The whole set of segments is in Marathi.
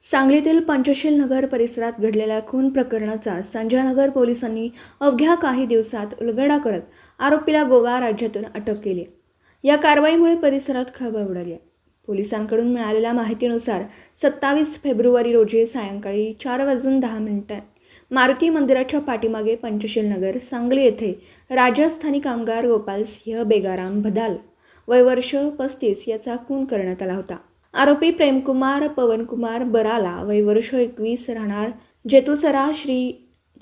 सांगलीतील पंचशील नगर परिसरात घडलेल्या खून प्रकरणाचा संजय नगर पोलिसांनी अवघ्या काही दिवसात उलगडा करत आरोपीला गोवा राज्यातून अटक केली. या कारवाईमुळे परिसरात खळबळ उडाली आहे. पोलिसांकडून मिळालेल्या माहितीनुसार 27 फेब्रुवारी रोजी सायंकाळी 4:10 मारुती मंदिराच्या पाठीमागे पंचशील नगर सांगली येथे राजस्थानी कामगार गोपाल सिंह बेगाराम भदाल वय वर्ष 35 याचा खून करण्यात आला होता. आरोपी प्रेमकुमार पवनकुमार बराला वय वर्ष 21 राहणार जेतुसरा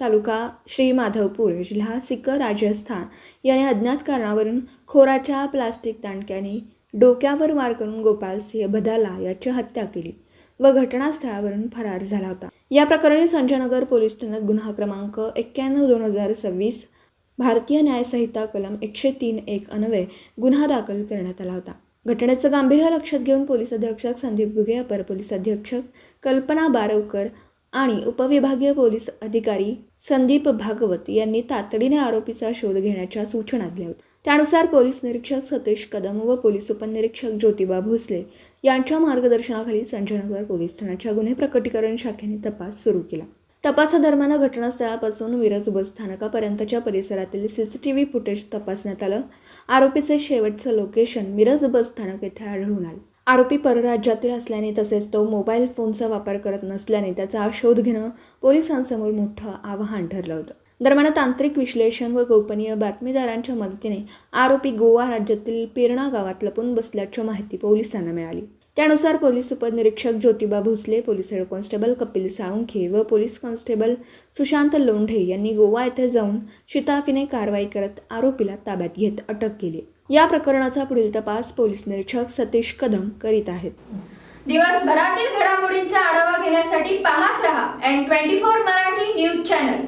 तालुका श्री माधवपूर जिल्हा सिकर राजस्थान याने अज्ञात कारणावरून खोराच्या प्लास्टिक दांडक्याने डोक्यावर वार करून गोपाल सिंह भदाला याची हत्या केली व घटनास्थळावरून फरार झाला होता. या प्रकरणी संजय नगर पोलीस ठाण्यात गुन्हा क्रमांक 91/2026 भारतीय न्याय संहिता कलम 103(1) अन्वये गुन्हा दाखल करण्यात आला होता. घटनेचं गांभीर्य लक्षात घेऊन पोलीस अधीक्षक संदीप घुगे, अपर पोलीस अधीक्षक कल्पना बारवकर आणि उपविभागीय पोलीस अधिकारी संदीप भागवत यांनी तातडीने आरोपीचा शोध घेण्याच्या सूचना दिल्या होत्या. त्यानुसार पोलीस निरीक्षक सतीश कदम व पोलीस उपनिरीक्षक ज्योतिबा भोसले यांच्या मार्गदर्शनाखाली संजय नगर पोलीस ठाण्याच्या गुन्हे प्रकटीकरण शाखेने तपास सुरू केला. तपासादरम्यान घटनास्थळापासून मिरज बस स्थानकापर्यंतच्या परिसरातील CCTV फुटेज तपासण्यात आलं. आरोपीचे शेवटचं लोकेशन मिरज बस स्थानक येथे आढळून आले. आरोपी परराज्यातील असल्याने तसेच तो मोबाईल फोनचा वापर करत नसल्याने त्याचा शोध घेणं पोलिसांसमोर मोठं आव्हान ठरलं होतं. दरम्यान तांत्रिक विश्लेषण व गोपनीय बातमीदारांच्या मदतीने आरोपी गोवा राज्यातील पिरणा गावात लपून बसल्याची माहिती पोलिसांना मिळाली. त्यानुसार पोलीस उपनिरीक्षक Jyotiba Bhosale, police head constable Kapil Salunkhe व पोलीस कॉन्स्टेबल सुशांत लोंढे यांनी गोवा येथे जाऊन शिताफीने कारवाई करत आरोपीला ताब्यात घेत अटक केली. या प्रकरणाचा पुढील तपास पोलीस निरीक्षक सतीश कदम करीत आहेत. दिवसभरातील घडामोडींचा आढावा घेण्यासाठी पाहत रहा N24 मराठी न्यूज चॅनल.